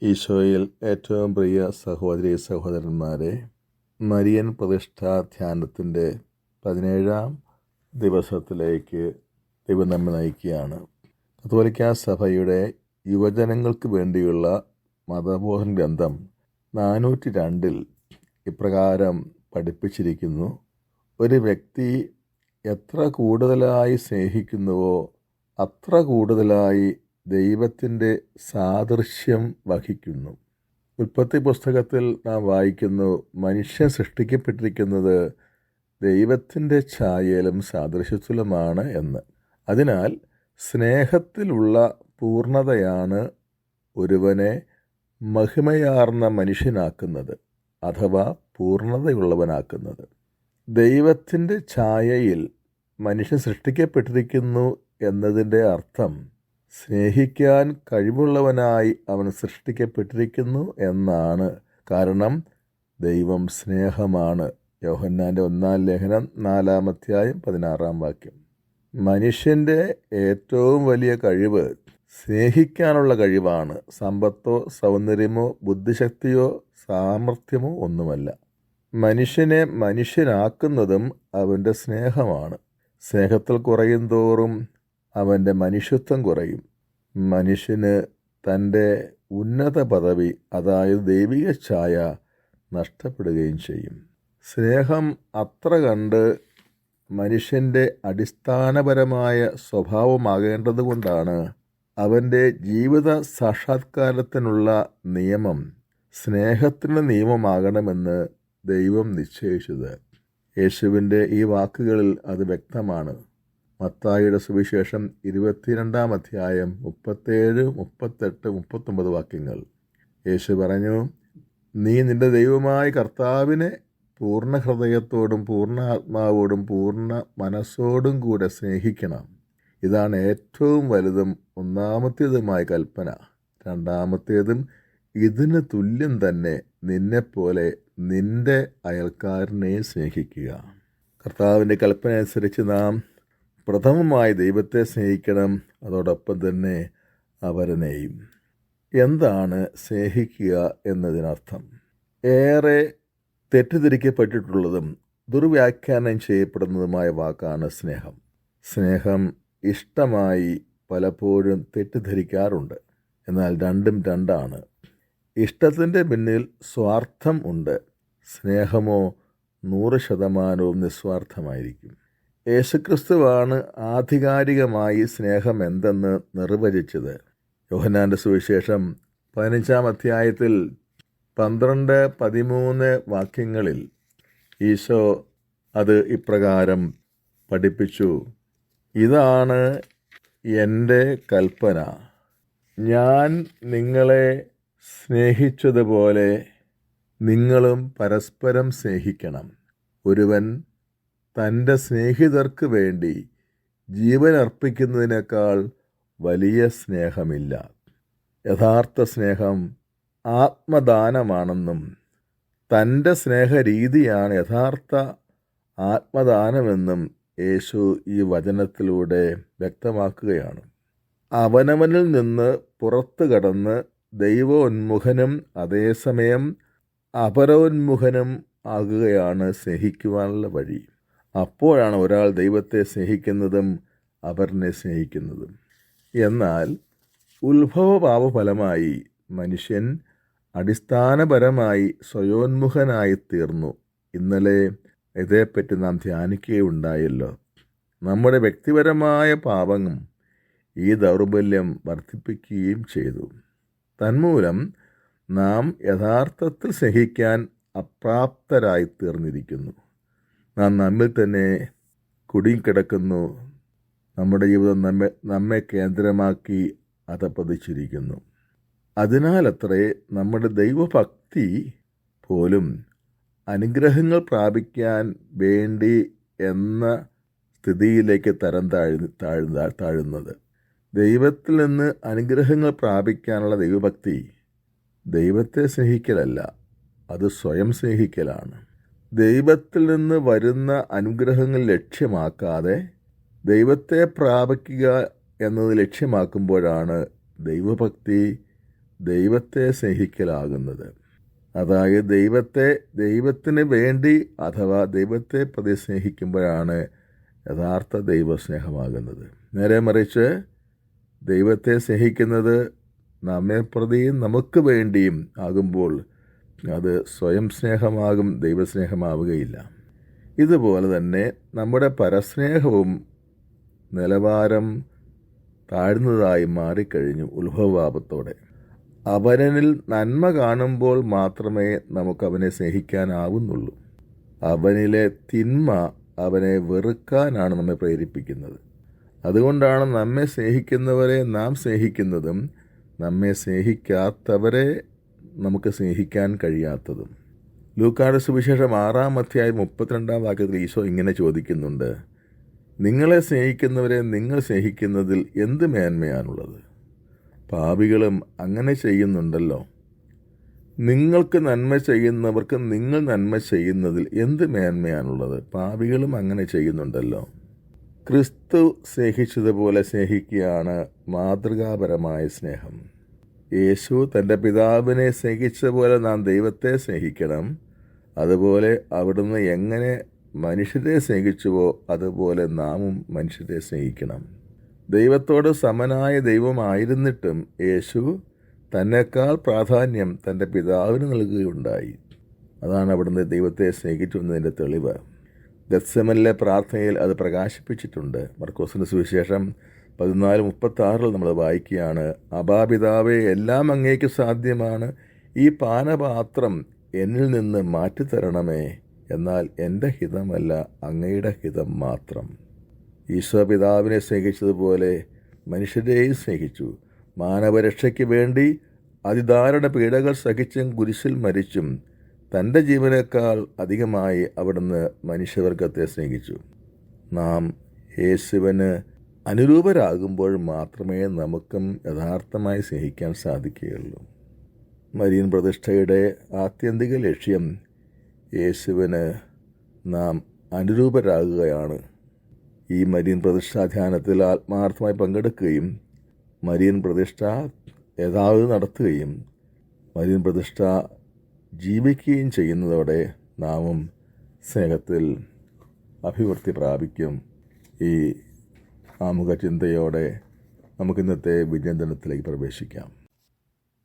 ഈശോയിൽ ഏറ്റവും പ്രിയ സഹോദരി സഹോദരന്മാരെ, മരിയൻ പ്രതിഷ്ഠാ ധ്യാനത്തിൻ്റെ 17-ാം ദിവസത്തിലേക്ക് ദൈവം നമ്മെ നയിക്കുകയാണ്. കത്തോലിക്കാ സഭയുടെ യുവജനങ്ങൾക്ക് വേണ്ടിയുള്ള മതബോധന ഗ്രന്ഥം 402 ഇപ്രകാരം പഠിപ്പിച്ചിരിക്കുന്നു: ഒരു വ്യക്തി എത്ര കൂടുതലായി സ്നേഹിക്കുന്നുവോ അത്ര കൂടുതലായി ദൈവത്തിൻ്റെ സാദൃശ്യം വഹിക്കുന്നു. ഉൽപ്പത്തി പുസ്തകത്തിൽ നാം വായിക്കുന്നു, മനുഷ്യൻ സൃഷ്ടിക്കപ്പെട്ടിരിക്കുന്നത് ദൈവത്തിൻ്റെ ഛായയിലും സാദൃശ്യത്തിലുമാണ് എന്ന്. അതിനാൽ സ്നേഹത്തിലുള്ള പൂർണ്ണതയാണ് ഒരുവനെ മഹിമയാർന്ന മനുഷ്യനാക്കുന്നത്, അഥവാ പൂർണ്ണതയുള്ളവനാക്കുന്നത്. ദൈവത്തിൻ്റെ ഛായയിൽ മനുഷ്യൻ സൃഷ്ടിക്കപ്പെട്ടിരിക്കുന്നു എന്നതിൻ്റെ അർത്ഥം സ്നേഹിക്കാൻ കഴിവുള്ളവനായി അവൻ സൃഷ്ടിക്കപ്പെട്ടിരിക്കുന്നു എന്നാണ്. കാരണം ദൈവം സ്നേഹമാണ്. യോഹന്നാൻ്റെ 1-ാം ലേഖനം 4-ാം അധ്യായം 16-ാം വാക്യം. മനുഷ്യൻ്റെ ഏറ്റവും വലിയ കഴിവ് സ്നേഹിക്കാനുള്ള കഴിവാണ്. സമ്പത്തോ സൗന്ദര്യമോ ബുദ്ധിശക്തിയോ സാമർഥ്യമോ ഒന്നുമല്ല. മനുഷ്യനെ മനുഷ്യനാക്കുന്നതും അവൻ്റെ സ്നേഹമാണ്. സ്നേഹത്തിൽ കുറയും തോറും അവൻ്റെ മനുഷ്യത്വം കുറയും. മനുഷ്യന് തൻ്റെ ഉന്നത പദവി, അതായത് ദൈവിക ഛായ, നഷ്ടപ്പെടുകയും ചെയ്യും. സ്നേഹം അത്ര കണ്ട് മനുഷ്യൻ്റെ അടിസ്ഥാനപരമായ സ്വഭാവമാകേണ്ടതുകൊണ്ടാണ് അവൻ്റെ ജീവിത സാക്ഷാത്കാരത്തിനുള്ള നിയമം സ്നേഹത്തിൻ്റെ നിയമമാകണമെന്ന് ദൈവം നിശ്ചയിച്ചത്. യേശുവിൻ്റെ ഈ വാക്കുകളിൽ അത് വ്യക്തമാണ്. മത്തായിയുടെ സുവിശേഷം 22-ാം അധ്യായം 37, 38, 39 വാക്യങ്ങൾ. യേശു പറഞ്ഞു, നീ നിന്റെ ദൈവമായ കർത്താവിനെ പൂർണ്ണ ഹൃദയത്തോടും പൂർണ്ണ ആത്മാവോടും പൂർണ്ണ മനസ്സോടും കൂടെ സ്നേഹിക്കണം. ഇതാണ് ഏറ്റവും വലുതും ഒന്നാമത്തേതുമായ കൽപ്പന. രണ്ടാമത്തേതും ഇതിന് തുല്യം തന്നെ, നിന്നെപ്പോലെ നിന്റെ അയൽക്കാരനെ സ്നേഹിക്കുക. കർത്താവിൻ്റെ കൽപ്പന അനുസരിച്ച് നാം പ്രഥമമായി ദൈവത്തെ സ്നേഹിക്കണം, അതോടൊപ്പം തന്നെ അവരനെയും. എന്താണ് സ്നേഹിക്കുക എന്നതിനർത്ഥം? ഏറെ തെറ്റിദ്ധരിക്കപ്പെട്ടിട്ടുള്ളതും ദുർവ്യാഖ്യാനം ചെയ്യപ്പെടുന്നതുമായ വാക്കാണ് സ്നേഹം. സ്നേഹം ഇഷ്ടമായി പലപ്പോഴും തെറ്റിദ്ധരിക്കാറുണ്ട്. എന്നാൽ രണ്ടും രണ്ടാണ്. ഇഷ്ടത്തിൻ്റെ പിന്നിൽ സ്വാർത്ഥം ഉണ്ട്. സ്നേഹമോ 100% നിസ്വാർത്ഥമായിരിക്കും. യേശുക്രിസ്തുവാണ് ആധികാരികമായി സ്നേഹം എന്തെന്ന് നിർവചിച്ചത്. യോഹന്നാൻ്റെ സുവിശേഷം 15-ാം അധ്യായത്തിൽ 12, 13 വാക്യങ്ങളിൽ ഈശോ അത് ഇപ്രകാരം പഠിപ്പിച്ചു: ഇതാണ് എൻ്റെ കൽപ്പന, ഞാൻ നിങ്ങളെ സ്നേഹിച്ചതുപോലെ നിങ്ങളും പരസ്പരം സ്നേഹിക്കണം. ഒരുവൻ തൻ്റെ സ്നേഹിതർക്ക് വേണ്ടി ജീവൻ അർപ്പിക്കുന്നതിനേക്കാൾ വലിയ സ്നേഹമില്ല. യഥാർത്ഥ സ്നേഹം ആത്മദാനമാണെന്നും തൻ്റെ സ്നേഹരീതിയാണ് യഥാർത്ഥ ആത്മദാനമെന്നും യേശു ഈ വചനത്തിലൂടെ വ്യക്തമാക്കുകയാണ്. അവനവനിൽ നിന്ന് പുറത്തു കടന്ന് ദൈവോന്മുഖനും അതേസമയം അപരോന്മുഖനും ആകുകയാണ് സ്നേഹിക്കുവാനുള്ള വഴി. അപ്പോഴാണ് ഒരാൾ ദൈവത്തെ സ്നേഹിക്കുന്നതും അപരനെ സ്നേഹിക്കുന്നതും. എന്നാൽ ഉത്ഭവപാപഫലമായി മനുഷ്യൻ അടിസ്ഥാനപരമായി സ്വയോന്മുഖനായി തീർന്നു. ഇന്നലെ ഇതേപ്പറ്റി നാം ധ്യാനിക്കുകയുണ്ടായല്ലോ. നമ്മുടെ വ്യക്തിപരമായ പാപം ഈ ദൗർബല്യം വർദ്ധിപ്പിക്കുകയും ചെയ്തു. തന്മൂലം നാം യഥാർത്ഥത്തിൽ സ്നേഹിക്കാൻ അപ്രാപ്തരായി തീർന്നിരിക്കുന്നു. നാം നമ്മിൽ തന്നെ കുടുങ്ങിക്കിടക്കുന്നു. നമ്മുടെ ജീവിതം നമ്മെ കേന്ദ്രമാക്കി അധപ്പതിച്ചിരിക്കുന്നു. അതിനാലത്രേ നമ്മുടെ ദൈവഭക്തി പോലും അനുഗ്രഹങ്ങൾ പ്രാപിക്കാൻ വേണ്ടി എന്ന സ്ഥിതിയിലേക്ക് തരം താഴുന്നത്. ദൈവത്തിൽ നിന്ന് അനുഗ്രഹങ്ങൾ പ്രാപിക്കാനുള്ള ദൈവഭക്തി ദൈവത്തെ സ്നേഹിക്കലല്ല, അത് സ്വയം സ്നേഹിക്കലാണ്. ദൈവത്തിൽ നിന്ന് വരുന്ന അനുഗ്രഹങ്ങൾ ലക്ഷ്യമാക്കാതെ ദൈവത്തെ പ്രാപിക്കുക എന്നത് ലക്ഷ്യമാക്കുമ്പോഴാണ് ദൈവഭക്തി ദൈവത്തെ സ്നേഹിക്കലാകുന്നത്. അതായത് ദൈവത്തിന് വേണ്ടി അഥവാ ദൈവത്തെ പ്രതി സ്നേഹിക്കുമ്പോഴാണ് യഥാർത്ഥ ദൈവസ്നേഹമാകുന്നത്. നേരെ മറിച്ച് ദൈവത്തെ സ്നേഹിക്കുന്നത് നമ്മെ പ്രതിയും നമുക്ക് വേണ്ടിയും ആകുമ്പോൾ അത് സ്വയം സ്നേഹമാകും, ദൈവസ്നേഹമാവുകയില്ല. ഇതുപോലെ തന്നെ നമ്മുടെ പരസ്നേഹവും നിലവാരം താഴ്ന്നതായി മാറിക്കഴിഞ്ഞു. ഉത്ഭവപാപത്തോടെ അവനിൽ നന്മ കാണുമ്പോൾ മാത്രമേ നമുക്കവനെ സ്നേഹിക്കാനാവുന്നുള്ളൂ. അവനിലെ തിന്മ അവനെ വെറുക്കാനാണ് നമ്മെ പ്രേരിപ്പിക്കുന്നത്. അതുകൊണ്ടാണ് നമ്മെ സ്നേഹിക്കുന്നവരെ നാം സ്നേഹിക്കുന്നതും നമ്മെ സ്നേഹിക്കാത്തവരെ നമുക്ക് സ്നേഹിക്കാൻ കഴിയാത്തതും. ലൂക്കായുടെ സുവിശേഷം 6-ാം അധ്യായം 32-ാം വാക്യത്തിൽ ഈശോ ഇങ്ങനെ ചോദിക്കുന്നുണ്ട്, നിങ്ങളെ സ്നേഹിക്കുന്നവരെ നിങ്ങൾ സ്നേഹിക്കുന്നതിൽ എന്ത് മേന്മയാണുള്ളത്? പാപികളും അങ്ങനെ ചെയ്യുന്നുണ്ടല്ലോ. നിങ്ങൾക്ക് നന്മ ചെയ്യുന്നവർക്ക് നിങ്ങൾ നന്മ ചെയ്യുന്നതിൽ എന്ത് മേന്മയാണുള്ളത്? പാപികളും അങ്ങനെ ചെയ്യുന്നുണ്ടല്ലോ. ക്രിസ്തു സ്നേഹിച്ചതുപോലെ സ്നേഹിക്കുകയാണ് മാതൃകാപരമായ സ്നേഹം. യേശു തൻ്റെ പിതാവിനെ സ്നേഹിച്ച പോലെ നാം ദൈവത്തെ സ്നേഹിക്കണം. അതുപോലെ അവിടുന്ന് എങ്ങനെ മനുഷ്യരെ സ്നേഹിച്ചുവോ അതുപോലെ നാമും മനുഷ്യരെ സ്നേഹിക്കണം. ദൈവത്തോട് സമനായ ദൈവമായിരുന്നിട്ടും യേശു തന്നെക്കാൾ പ്രാധാന്യം തൻ്റെ പിതാവിന് നൽകുകയുണ്ടായി. അതാണ് അവിടുന്ന് ദൈവത്തെ സ്നേഹിച്ചു എന്നതിൻ്റെ തെളിവ്. ഗത്സമനിലെ പ്രാർത്ഥനയിൽ അത് പ്രകാശിപ്പിച്ചിട്ടുണ്ട്. മർക്കോസിൻ്റെ സുവിശേഷം 14:36 നമ്മൾ വായിക്കുകയാണ്, അബാപിതാവേ, എല്ലാം അങ്ങേക്ക് സാധ്യമാണ്. ഈ പാനപാത്രം എന്നിൽ നിന്ന് മാറ്റിത്തരണമേ. എന്നാൽ എൻ്റെ ഹിതമല്ല, അങ്ങയുടെ ഹിതം മാത്രം. ഈശോ പിതാവിനെ സ്നേഹിച്ചതുപോലെ മനുഷ്യരെയും സ്നേഹിച്ചു. മാനവരക്ഷയ്ക്ക് വേണ്ടി അതിദാരുണ പീഡകൾ സഹിച്ചും കുരിശിൽ മരിച്ചും തൻ്റെ ജീവനേക്കാൾ അധികമായി അവിടുന്ന് മനുഷ്യവർഗത്തെ സ്നേഹിച്ചു. നാം യേശുവിന് അനുരൂപരാകുമ്പോൾ മാത്രമേ നമുക്കും യഥാർത്ഥമായി സ്നേഹിക്കാൻ സാധിക്കുകയുള്ളൂ. മരിയൻ പ്രതിഷ്ഠയുടെ ആത്യന്തിക ലക്ഷ്യം യേശുവിന് നാം അനുരൂപരാകുകയാണ്. ഈ മരിയൻ പ്രതിഷ്ഠാ ധ്യാനത്തിൽ ആത്മാർത്ഥമായി പങ്കെടുക്കുകയും മരിയൻ പ്രതിഷ്ഠ യഥാവത് നടത്തുകയും മരിയൻ പ്രതിഷ്ഠ ജീവിക്കുകയും ചെയ്യുന്നതോടെ നാമും സ്നേഹത്തിൽ അഭിവൃദ്ധി പ്രാപിക്കും. ഈ ആമുഖ ചിന്തയോടെ നമുക്കിന്നത്തെ വിചിന്തനത്തിലേക്ക് പ്രവേശിക്കാം.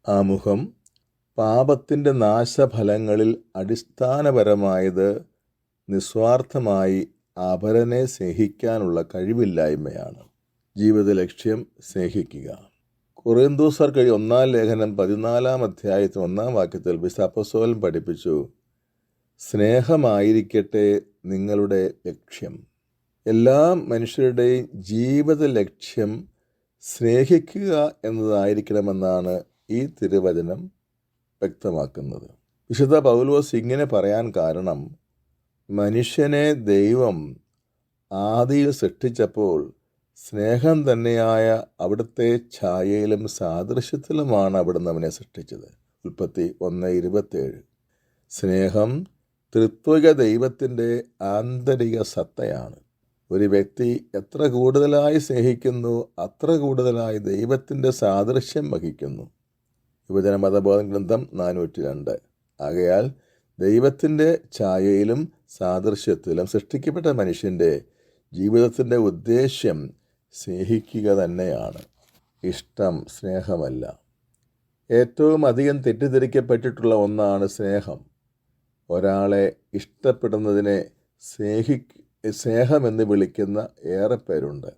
ആമുഖം: പാപത്തിൻ്റെ നാശഫലങ്ങളിൽ അടിസ്ഥാനപരമായത് നിസ്വാർത്ഥമായി അപരനെ സ്നേഹിക്കാനുള്ള കഴിവില്ലായ്മയാണ്. ജീവിത ലക്ഷ്യം സ്നേഹിക്കുക. കൊറിന്തോസ്യർക്ക് 1-ാം ലേഖനം 14-ാം അധ്യായത്തിൽ 1-ാം വാക്യത്തിൽ വിശുദ്ധ അപ്പോസ്തലൻ പഠിപ്പിച്ചു, സ്നേഹമായിരിക്കട്ടെ നിങ്ങളുടെ ലക്ഷ്യം. എല്ലാ മനുഷ്യരുടെയും ജീവിത ലക്ഷ്യം സ്നേഹിക്കുക എന്നതായിരിക്കണമെന്നാണ് ഈ തിരുവചനം വ്യക്തമാക്കുന്നത്. വിശുദ്ധ പൗലോസ് ഇങ്ങനെ പറയാൻ കാരണം, മനുഷ്യനെ ദൈവം ആദിയിൽ സൃഷ്ടിച്ചപ്പോൾ സ്നേഹം തന്നെയായ അവിടുത്തെ ഛായയിലും സാദൃശ്യത്തിലുമാണ് അവിടുന്ന് അവനെ സൃഷ്ടിച്ചത്. ഉൽപ്പത്തി 1:27. സ്നേഹം ത്രിത്വിക ദൈവത്തിൻ്റെ ആന്തരിക സത്തയാണ്. ഒരു വ്യക്തി എത്ര കൂടുതലായി സ്നേഹിക്കുന്നു അത്ര കൂടുതലായി ദൈവത്തിൻ്റെ സാദൃശ്യം വഹിക്കുന്നു. യുവജന മതബോധന ഗ്രന്ഥം 402. ആകയാൽ ദൈവത്തിൻ്റെ ഛായയിലും സാദൃശ്യത്തിലും സൃഷ്ടിക്കപ്പെട്ട മനുഷ്യൻ്റെ ജീവിതത്തിൻ്റെ ഉദ്ദേശ്യം സ്നേഹിക്കുക തന്നെയാണ്. ഇഷ്ടം സ്നേഹമല്ല. ഏറ്റവും അധികം തെറ്റിദ്ധരിക്കപ്പെട്ടിട്ടുള്ള ഒന്നാണ് സ്നേഹം. ഒരാളെ ഇഷ്ടപ്പെടുന്നതിനെ സ്നേഹമെന്ന് വിളിക്കുന്ന ഏറെ പേരുണ്ട്.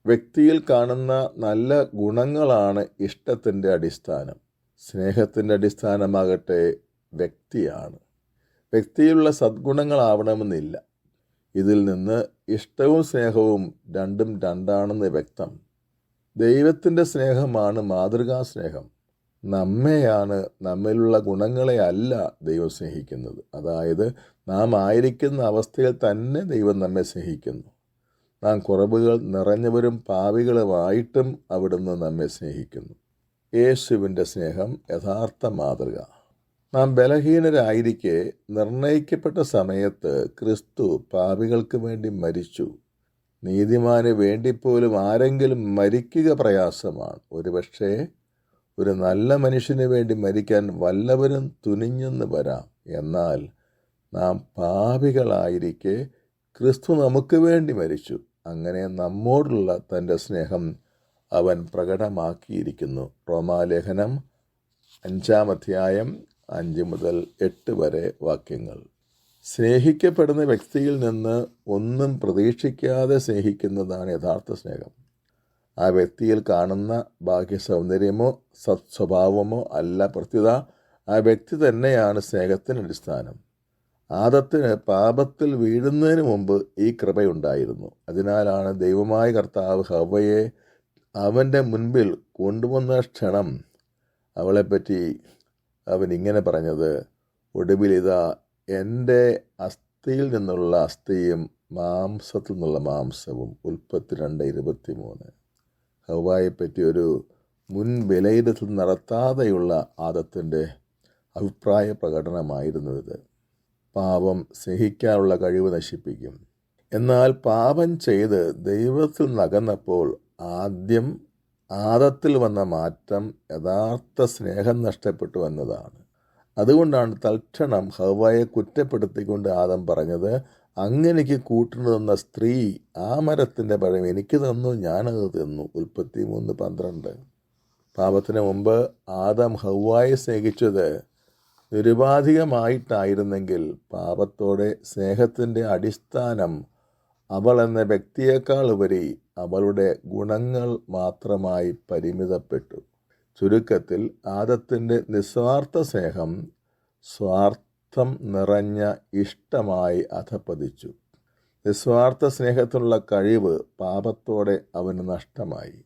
വ്യക്തിയിൽ കാണുന്ന നല്ല ഗുണങ്ങളാണ് ഇഷ്ടത്തിൻ്റെ അടിസ്ഥാനം. സ്നേഹത്തിൻ്റെ അടിസ്ഥാനമാകട്ടെ വ്യക്തിയാണ്. വ്യക്തിയിലുള്ള സദ്ഗുണങ്ങളാവണമെന്നില്ല. ഇതിൽ നിന്ന് ഇഷ്ടവും സ്നേഹവും രണ്ടും രണ്ടാണെന്ന് വ്യക്തം. ദൈവത്തിൻ്റെ സ്നേഹമാണ് മാതൃകാ സ്നേഹം. നമ്മെയാണ്, നമ്മിലുള്ള ഗുണങ്ങളെ അല്ല ദൈവം സ്നേഹിക്കുന്നത്. അതായത് നാം ആയിരിക്കുന്ന അവസ്ഥയിൽ തന്നെ ദൈവം നമ്മെ സ്നേഹിക്കുന്നു. നാം കുറവുകൾ നിറഞ്ഞവരും പാപികളുമായിട്ടും അവിടുന്ന് നമ്മെ സ്നേഹിക്കുന്നു. യേശുവിൻ്റെ സ്നേഹം യഥാർത്ഥ മാതൃക. നാം ബലഹീനരായിരിക്കെ നിർണയിക്കപ്പെട്ട സമയത്ത് ക്രിസ്തു പാപികൾക്ക് വേണ്ടി മരിച്ചു. നീതിമാന് വേണ്ടിപ്പോലും ആരെങ്കിലും മരിക്കുക പ്രയാസമാണ്. ഒരുപക്ഷെ ഒരു നല്ല മനുഷ്യന് വേണ്ടി മരിക്കാൻ വല്ലവരും തുനിഞ്ഞെന്ന് വരാം. എന്നാൽ നാം പാപികളായിരിക്കെ ക്രിസ്തു നമുക്ക് വേണ്ടി മരിച്ചു. അങ്ങനെ നമ്മോടുള്ള തൻ്റെ സ്നേഹം അവൻ പ്രകടമാക്കിയിരിക്കുന്നു. റോമാലേഖനം 5-ാം അധ്യായം 5 മുതൽ 8 വരെ വാക്യങ്ങൾ. സ്നേഹിക്കപ്പെടുന്ന വ്യക്തിയിൽ നിന്ന് ഒന്നും പ്രതീക്ഷിക്കാതെ സ്നേഹിക്കുന്നതാണ് യഥാർത്ഥ സ്നേഹം. ആ വ്യക്തിയിൽ കാണുന്ന ബാഹ്യ സൗന്ദര്യമോ സത്സ്വഭാവമോ അല്ല പ്രത്യുത ആ വ്യക്തി തന്നെയാണ് സ്നേഹത്തിന് അടിസ്ഥാനം. ആദത്തിന് പാപത്തിൽ വീഴുന്നതിന് മുമ്പ് ഈ കൃപയുണ്ടായിരുന്നു. അതിനാലാണ് ദൈവമായ കർത്താവ് ഹവ്വയെ അവൻ്റെ മുൻപിൽ കൊണ്ടുവന്ന ക്ഷണം അവളെപ്പറ്റി അവൻ ഇങ്ങനെ പറഞ്ഞത്, ഒടുവിലിതാ എൻ്റെ അസ്ഥിയിൽ നിന്നുള്ള അസ്ഥിയും മാംസത്തിൽ നിന്നുള്ള മാംസവും. ഉൽപ്പത്തി 2:23. ഹവ്വായെപ്പറ്റി ഒരു മുൻ വിലയിരുത്തൽ നടത്താതെയുള്ള ആദത്തിൻ്റെ അഭിപ്രായ പ്രകടനമായിരുന്നു ഇത്. പാപം സ്നേഹിക്കാനുള്ള കഴിവ് നശിപ്പിക്കും. എന്നാൽ പാപം ചെയ്ത് ദൈവത്തിൽ നകന്നപ്പോൾ ആദ്യം ആദത്തിൽ വന്ന മാറ്റം യഥാർത്ഥ സ്നേഹം നഷ്ടപ്പെട്ടു എന്നതാണ്. അതുകൊണ്ടാണ് തൽക്ഷണം ഹവ്വായെ കുറ്റപ്പെടുത്തിക്കൊണ്ട് ആദം പറഞ്ഞത്, അങ്ങനെക്ക് കൂട്ടിന് തന്ന സ്ത്രീ ആ മരത്തിൻ്റെ പഴം എനിക്ക് തന്നു, ഞാനത് തിന്നു. ഉൽപ്പത്തി 3:12. പാപത്തിന് മുമ്പ് ആദം ഹവ്വായെ സ്നേഹിച്ചത് നിരുപാധികമായിട്ടായിരുന്നെങ്കിൽ പാപത്തോടെ സ്നേഹത്തിൻ്റെ അടിസ്ഥാനം അവൾ എന്ന വ്യക്തിയേക്കാൾ ഉപരി അവളുടെ ഗുണങ്ങൾ മാത്രമായി പരിമിതപ്പെട്ടു. ചുരുക്കത്തിൽ ആദത്തിൻ്റെ നിസ്വാർത്ഥ സ്നേഹം സ്വാർത്ഥം നിറഞ്ഞ ഇഷ്ടമായി അധപ്പതിച്ചു. നിസ്വാർത്ഥ സ്നേഹത്തിനുള്ള കഴിവ് പാപത്തോടെ അവന് നഷ്ടമായി.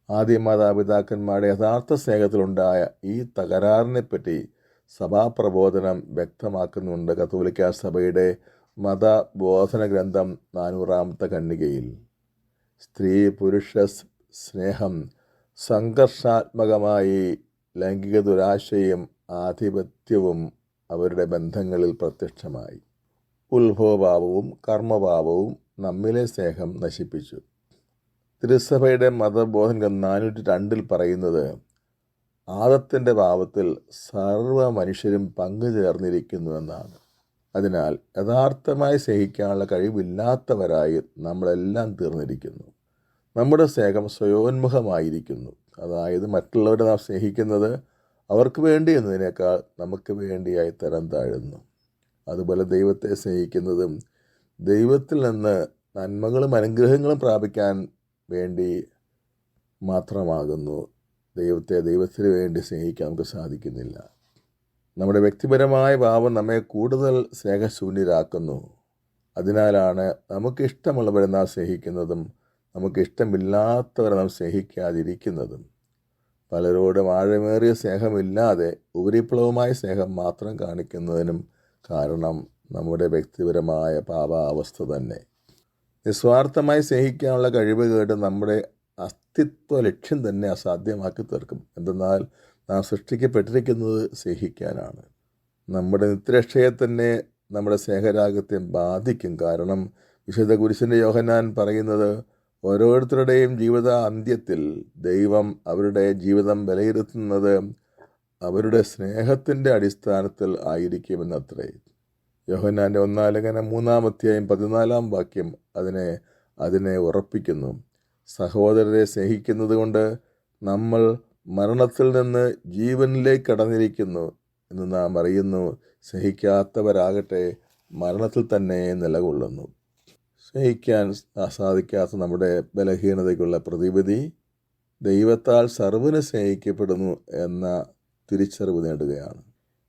ആദ്യ മാതാപിതാക്കന്മാരുടെ യഥാർത്ഥ സ്നേഹത്തിലുണ്ടായ ഈ തകരാറിനെപ്പറ്റി സഭാപ്രബോധനം വ്യക്തമാക്കുന്നുണ്ട് കത്തോലിക്കാ സഭയുടെ മതബോധന ഗ്രന്ഥം 400-ാമത്തെ ഖണ്ഡികയിൽ. സ്ത്രീ പുരുഷ സ്നേഹം സംഘർഷാത്മകമായി ലൈംഗിക ദുരാശയും ആധിപത്യവും അവരുടെ ബന്ധങ്ങളിൽ പ്രത്യക്ഷമായി. ഉത്ഭവഭാവവും കർമ്മഭാവവും നമ്മിലെ സ്നേഹം നശിപ്പിച്ചു. തിരുസഭയുടെ മതബോധന 402 പറയുന്നത്, ആദത്തിൻ്റെ പാപത്തിൽ സർവ്വ മനുഷ്യരും പങ്കുചേർന്നിരിക്കുന്നുവെന്നാണ്. അതിനാൽ യഥാർത്ഥമായി സ്നേഹിക്കാനുള്ള കഴിവില്ലാത്തവരായി നമ്മളെല്ലാം തീർന്നിരിക്കുന്നു. നമ്മുടെ സ്നേഹം സ്വയോന്മുഖമായിരിക്കുന്നു. അതായത് മറ്റുള്ളവരെ നാം സ്നേഹിക്കുന്നത് അവർക്ക് വേണ്ടി എന്നതിനേക്കാൾ നമുക്ക് വേണ്ടിയായി തരം താഴുന്നു. അതുപോലെ ദൈവത്തെ സ്നേഹിക്കുന്നതും ദൈവത്തിൽ നിന്ന് നന്മകളും അനുഗ്രഹങ്ങളും പ്രാപിക്കാൻ വേണ്ടി മാത്രമാകുന്നു. ദൈവത്തിന് വേണ്ടി സ്നേഹിക്കാൻ നമുക്ക് സാധിക്കുന്നില്ല. നമ്മുടെ വ്യക്തിപരമായ ഭാവം നമ്മെ കൂടുതൽ സ്നേഹശൂന്യരാക്കുന്നു. അതിനാലാണ് നമുക്കിഷ്ടമുള്ളവരെ നാം സ്നേഹിക്കുന്നതും നമുക്കിഷ്ടമില്ലാത്തവരെ നാം സ്നേഹിക്കാതിരിക്കുന്നതും. പലരോടും ആഴമേറിയ സ്നേഹമില്ലാതെ ഉപരിപ്ലവമായ സ്നേഹം മാത്രം കാണിക്കുന്നതിനും കാരണം നമ്മുടെ വ്യക്തിപരമായ പാപാവസ്ഥ തന്നെ. നിസ്വാർത്ഥമായി സ്നേഹിക്കാനുള്ള കഴിവുകേട് നമ്മുടെ അസ്തിത്വ ലക്ഷ്യം തന്നെ അസാധ്യമാക്കി തീർക്കും. എന്തെന്നാൽ നാം സൃഷ്ടിക്കപ്പെട്ടിരിക്കുന്നത് സ്നേഹിക്കാനാണ്. നമ്മുടെ നിത്യരക്ഷയെ തന്നെ നമ്മുടെ സ്നേഹരാഗത്തെ ബാധിക്കും. കാരണം വിശുദ്ധ കുരിശിൻ്റെ യോഹന്നാൻ പറയുന്നത്, ഓരോരുത്തരുടെയും ജീവിത അന്ത്യത്തിൽ ദൈവം അവരുടെ ജീവിതം വിലയിരുത്തുന്നത് അവരുടെ സ്നേഹത്തിൻ്റെ അടിസ്ഥാനത്തിൽ ആയിരിക്കുമെന്നത്രേ. യോഹന്നാൻ്റെ 1-ാം ലേഖനം 3-ാം അധ്യായം 14-ാം വാക്യം അതിനെ ഉറപ്പിക്കുന്നു. സഹോദരരെ സ്നേഹിക്കുന്നത് കൊണ്ട് നമ്മൾ മരണത്തിൽ നിന്ന് ജീവനിലേക്ക് കടന്നിരിക്കുന്നു എന്ന് നാം അറിയുന്നു. സ്നേഹിക്കാത്തവരാകട്ടെ മരണത്തിൽ തന്നെ നിലകൊള്ളുന്നു. സ്നേഹിക്കാൻ സാധിക്കാത്ത നമ്മുടെ ബലഹീനതയ്ക്കുള്ള പ്രതിവിധി ദൈവത്താൽ സർവ്വന് സ്നേഹിക്കപ്പെടുന്നു എന്ന തിരിച്ചറിവ് നേടുകയാണ്.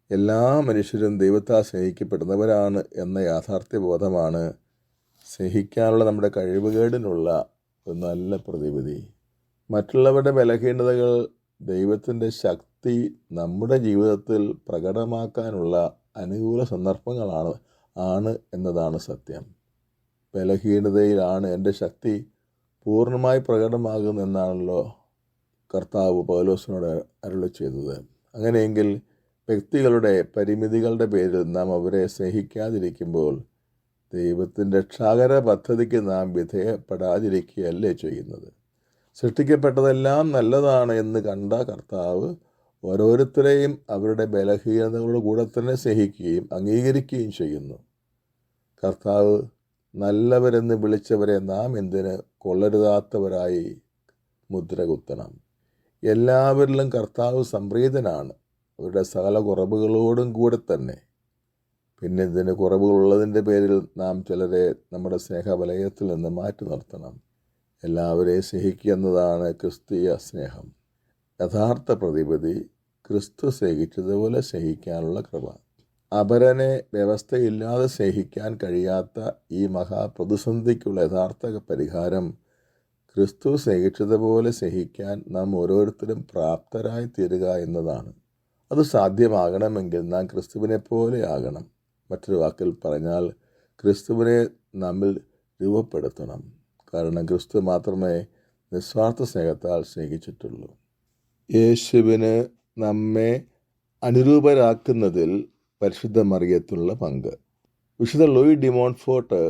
എല്ലാ മനുഷ്യരും ദൈവത്താൽ സ്നേഹിക്കപ്പെടുന്നവരാണ് എന്ന യാഥാർത്ഥ്യബോധമാണ് സ്നേഹിക്കാനുള്ള നമ്മുടെ കഴിവുകേടിനുള്ള ഒരു നല്ല പ്രതിവിധി. മറ്റുള്ളവരുടെ ബലഹീനതകൾ ദൈവത്തിൻ്റെ ശക്തി നമ്മുടെ ജീവിതത്തിൽ പ്രകടമാക്കാനുള്ള അനുകൂല സന്ദർഭങ്ങളാണ് എന്നതാണ് സത്യം. ബലഹീനതയിലാണ് എൻ്റെ ശക്തി പൂർണ്ണമായി പ്രകടമാകുമെന്നാണല്ലോ കർത്താവ് പൗലോസിനോട് അരുളി ചെയ്തത്. അങ്ങനെയെങ്കിൽ വ്യക്തികളുടെ പരിമിതികളുടെ പേരിൽ നാം അവരെ സ്നേഹിക്കാതിരിക്കുമ്പോൾ ദൈവത്തിൻ്റെ രക്ഷാകര പദ്ധതിക്ക് നാം വിധേയപ്പെടാതിരിക്കുകയല്ലേ ചെയ്യുന്നത്. സൃഷ്ടിക്കപ്പെട്ടതെല്ലാം നല്ലതാണ് എന്ന് കണ്ട കർത്താവ് ഓരോരുത്തരെയും അവരുടെ ബലഹീനതകളുടെ കൂടെ തന്നെ സ്നേഹിക്കുകയും അംഗീകരിക്കുകയും ചെയ്യുന്നു. കർത്താവ് നല്ലവരെന്ന് വിളിച്ചവരെ നാം എന്തിന് കൊള്ളരുതാത്തവരായി മുദ്ര കുത്തണം? എല്ലാവരിലും കർത്താവ് സംപ്രീതനാണ്, അവരുടെ സകല കുറവുകളോടും കൂടെ തന്നെ. പിന്നെ ഇതിന് കുറവുകളുള്ളതിൻ്റെ പേരിൽ നാം ചിലരെ നമ്മുടെ സ്നേഹവലയത്തിൽ നിന്ന് മാറ്റി നിർത്തണം. എല്ലാവരെയും സ്നേഹിക്കുക എന്നതാണ് ക്രിസ്തീയ സ്നേഹം. യഥാർത്ഥ പ്രതിപതി ക്രിസ്തു സ്നേഹിച്ചതുപോലെ സ്നേഹിക്കാനുള്ള കൃപ. അപരനെ വ്യവസ്ഥയില്ലാതെ സ്നേഹിക്കാൻ കഴിയാത്ത ഈ മഹാപ്രതിസന്ധിക്കുള്ള യഥാർത്ഥ പരിഹാരം ക്രിസ്തു സ്നേഹിച്ചതുപോലെ സ്നേഹിക്കാൻ നാം ഓരോരുത്തരും പ്രാപ്തരായി തീരുക എന്നതാണ്. അത് സാധ്യമാകണമെങ്കിൽ നാം ക്രിസ്തുവിനെ പോലെ ആകണം. മറ്റൊരു വാക്കിൽ പറഞ്ഞാൽ ക്രിസ്തുവിനെ നമ്മിൽ രൂപപ്പെടുത്തണം. കാരണം ക്രിസ്തു മാത്രമേ നിസ്വാർത്ഥ സ്നേഹത്താൽ സ്നേഹിച്ചിട്ടുള്ളൂ. യേശുവിന് നമ്മെ അനുരൂപരാക്കുന്നതിൽ പരിശുദ്ധ മറിയത്തിനുള്ള പങ്ക്. വിശുദ്ധ ലൂയി ഡി മോൺഫോർട്ട്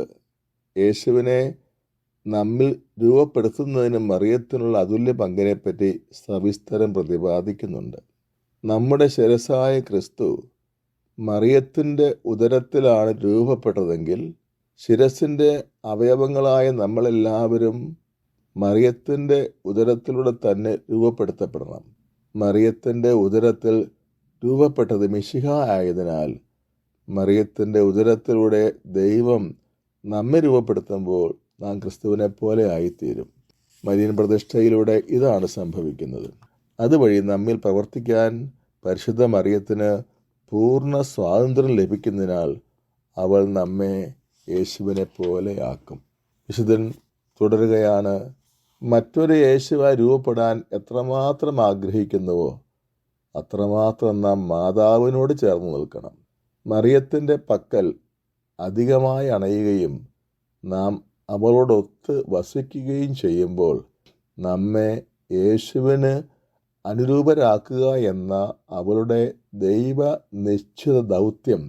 യേശുവിനെ നമ്മിൽ രൂപപ്പെടുത്തുന്നതിന് മറിയത്തിനുള്ള അതുല്യ പങ്കിനെപ്പറ്റി സവിസ്തരം പ്രതിപാദിക്കുന്നുണ്ട്. നമ്മുടെ ശിരസായ ക്രിസ്തു മറിയത്തിൻ്റെ ഉദരത്തിലാണ് രൂപപ്പെട്ടതെങ്കിൽ ശിരസിൻ്റെ അവയവങ്ങളായ നമ്മളെല്ലാവരും മറിയത്തിൻ്റെ ഉദരത്തിലൂടെ തന്നെ രൂപപ്പെടുത്തപ്പെടണം. മറിയത്തിൻ്റെ ഉദരത്തിൽ രൂപപ്പെട്ടത് മിശിഹ ആയതിനാൽ മറിയത്തിൻ്റെ ഉദരത്തിലൂടെ ദൈവം നമ്മെ രൂപപ്പെടുത്തുമ്പോൾ നാം ക്രിസ്തുവിനെ പോലെ ആയിത്തീരും. മരിയൻ പ്രതിഷ്ഠയിലൂടെ ഇതാണ് സംഭവിക്കുന്നത്. അതുവഴി നമ്മിൽ പ്രവർത്തിക്കാൻ പരിശുദ്ധ മറിയത്തിന് പൂർണ്ണ സ്വാതന്ത്ര്യം ലഭിക്കുന്നതിനാൽ അവൾ നമ്മെ യേശുവിനെ പോലെ ആക്കും. വിശുദ്ധൻ തുടരുകയാണ്, മറ്റൊരു യേശുവായി രൂപപ്പെടാൻ എത്രമാത്രം ആഗ്രഹിക്കുന്നുവോ അത്രമാത്രം നാം മാതാവിനോട് ചേർന്ന് നിൽക്കണം. മറിയത്തിൻ്റെ പക്കൽ അധികമായി അണയുകയും നാം അവളോടൊത്ത് വസിക്കുകയും ചെയ്യുമ്പോൾ നമ്മെ യേശുവിന് അനുരൂപരാക്കുക എന്ന അവളുടെ ദൈവ നിശ്ചിത ദൗത്യം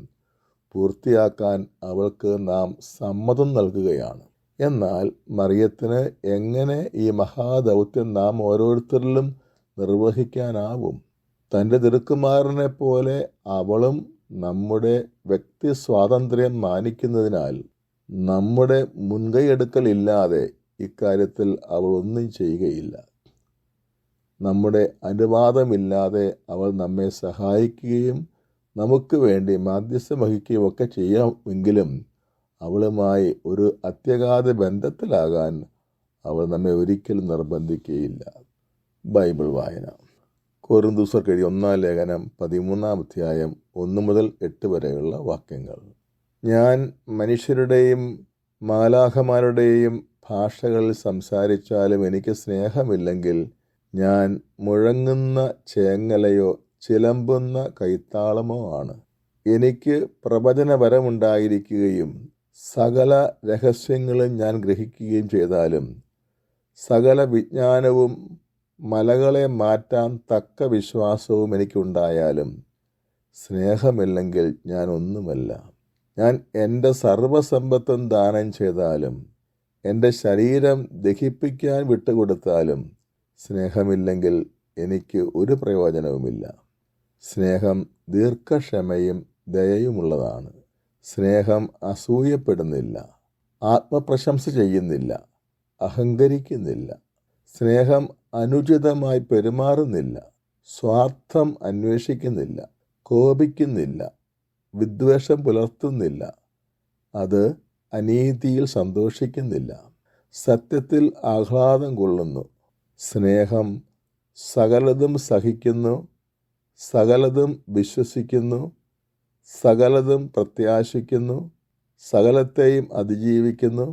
പൂർത്തിയാക്കാൻ അവൾക്ക് നാം സമ്മതം നൽകുകയാണ്. എന്നാൽ മറിയത്തിന് എങ്ങനെ ഈ മഹാദൗത്യം നാം ഓരോരുത്തരിലും നിർവഹിക്കാനാവും? തൻ്റെ തിരുക്കുമാരനെ പോലെ അവളും നമ്മുടെ വ്യക്തി സ്വാതന്ത്ര്യം മാനിക്കുന്നതിനാൽ നമ്മുടെ മുൻകൈയെടുക്കലില്ലാതെ ഇക്കാര്യത്തിൽ അവൾ ഒന്നും ചെയ്യുകയില്ല. നമ്മുടെ അനുവാദമില്ലാതെ അവൾ നമ്മെ സഹായിക്കുകയും നമുക്ക് വേണ്ടി മാധ്യസ്ഥം വഹിക്കുകയും ഒക്കെ ചെയ്യാമെങ്കിലും അവളുമായി ഒരു അത്യഗാധ ബന്ധത്തിലാകാൻ അവൾ നമ്മെ ഒരിക്കലും നിർബന്ധിക്കുകയില്ല. ബൈബിൾ വായന. കൊരിന്ത്യർക്ക് എഴുതിയ 1-ാം ലേഖനം 13-ാം അധ്യായം 1 മുതൽ 8 വരെയുള്ള വാക്യങ്ങൾ. ഞാൻ മനുഷ്യരുടെയും മാലാഖമാരുടെയും ഭാഷകളിൽ സംസാരിച്ചാലും എനിക്ക് സ്നേഹമില്ലെങ്കിൽ ഞാൻ മുഴങ്ങുന്ന ചേങ്ങലയോ ചിലമ്പുന്ന കൈത്താളമോ ആണ്. എനിക്ക് പ്രവചനപരമുണ്ടായിരിക്കുകയും സകല രഹസ്യങ്ങളും ഞാൻ ഗ്രഹിക്കുകയും ചെയ്താലും സകല വിജ്ഞാനവും മലകളെ മാറ്റാൻ തക്ക വിശ്വാസവും എനിക്കുണ്ടായാലും സ്നേഹമില്ലെങ്കിൽ ഞാൻ ഒന്നുമല്ല. ഞാൻ എൻ്റെ സർവസമ്പത്തും ദാനം ചെയ്താലും എൻ്റെ ശരീരം ദഹിപ്പിക്കാൻ വിട്ടുകൊടുത്താലും സ്നേഹമില്ലെങ്കിൽ എനിക്ക് ഒരു പ്രയോജനവുമില്ല. സ്നേഹം ദീർഘക്ഷമയും ദയയുമുള്ളതാണ്. സ്നേഹം അസൂയപ്പെടുന്നില്ല, ആത്മപ്രശംസ ചെയ്യുന്നില്ല, അഹങ്കരിക്കുന്നില്ല. സ്നേഹം അനുചിതമായി പെരുമാറുന്നില്ല, സ്വാർത്ഥം അന്വേഷിക്കുന്നില്ല, കോപിക്കുന്നില്ല, വിദ്വേഷം പുലർത്തുന്നില്ല. അത് അനീതിയിൽ സന്തോഷിക്കുന്നില്ല, സത്യത്തിൽ ആഹ്ലാദം കൊള്ളുന്നു. സ്നേഹം സകലതും സഹിക്കുന്നു, സകലതും വിശ്വസിക്കുന്നു, സകലതും പ്രത്യാശിക്കുന്നു, സകലത്തെയും അതിജീവിക്കുന്നു.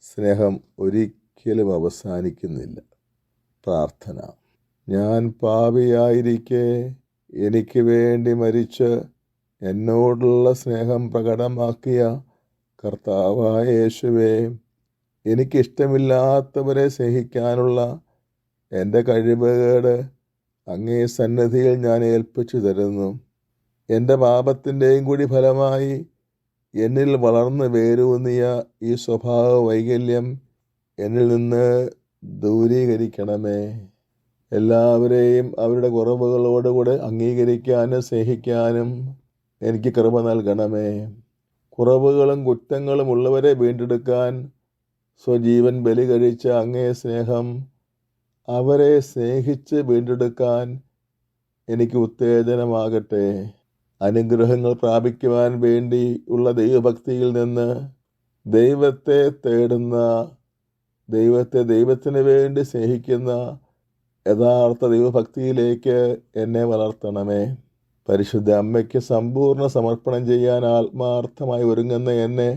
സ്നേഹം ഒരിക്കലും അവസാനിക്കുന്നില്ല. പ്രാർത്ഥന. ഞാൻ പാപിയായിരിക്കെ എനിക്ക് വേണ്ടി മരിച്ച് എന്നോടുള്ള സ്നേഹം പ്രകടമാക്കിയ കർത്താവായ യേശുവേ, എനിക്കിഷ്ടമില്ലാത്തവരെ സ്നേഹിക്കാനുള്ള എൻ്റെ കഴിവുകേട് അങ്ങേ സന്നിധിയിൽ ഞാൻ ഏൽപ്പിച്ചു തരുന്നു. എൻ്റെ പാപത്തിൻ്റെയും കൂടി ഫലമായി എന്നിൽ വളർന്ന് വേരൂന്നിയ ഈ സ്വഭാവ വൈകല്യം എന്നിൽ നിന്ന് ദൂരീകരിക്കണമേ. എല്ലാവരെയും അവരുടെ കുറവുകളോടുകൂടെ അംഗീകരിക്കാനും സ്നേഹിക്കാനും എനിക്ക് കൃപ നൽകണമേ. കുറവുകളും കുറ്റങ്ങളും ഉള്ളവരെ വീണ്ടെടുക്കാൻ സ്വജീവൻ ബലി കഴിച്ച അങ്ങേ സ്നേഹം അവരെ സ്നേഹിച്ച് വീണ്ടെടുക്കാൻ എനിക്ക് ഉത്തേജനമാകട്ടെ. അനുഗ്രഹങ്ങൾ പ്രാപിക്കുവാൻ വേണ്ടി ഉള്ള ദൈവഭക്തിയിൽ നിന്ന് ദൈവത്തെ തേടുന്ന, ദൈവത്തിന് വേണ്ടി സ്നേഹിക്കുന്ന യഥാർത്ഥ ദൈവഭക്തിയിലേക്ക് എന്നെ വളർത്തണമേ. പരിശുദ്ധ അമ്മയ്ക്ക് സമ്പൂർണ്ണ സമർപ്പണം ചെയ്യാൻ ആത്മാർത്ഥമായി ഒരുങ്ങുന്ന എന്നെ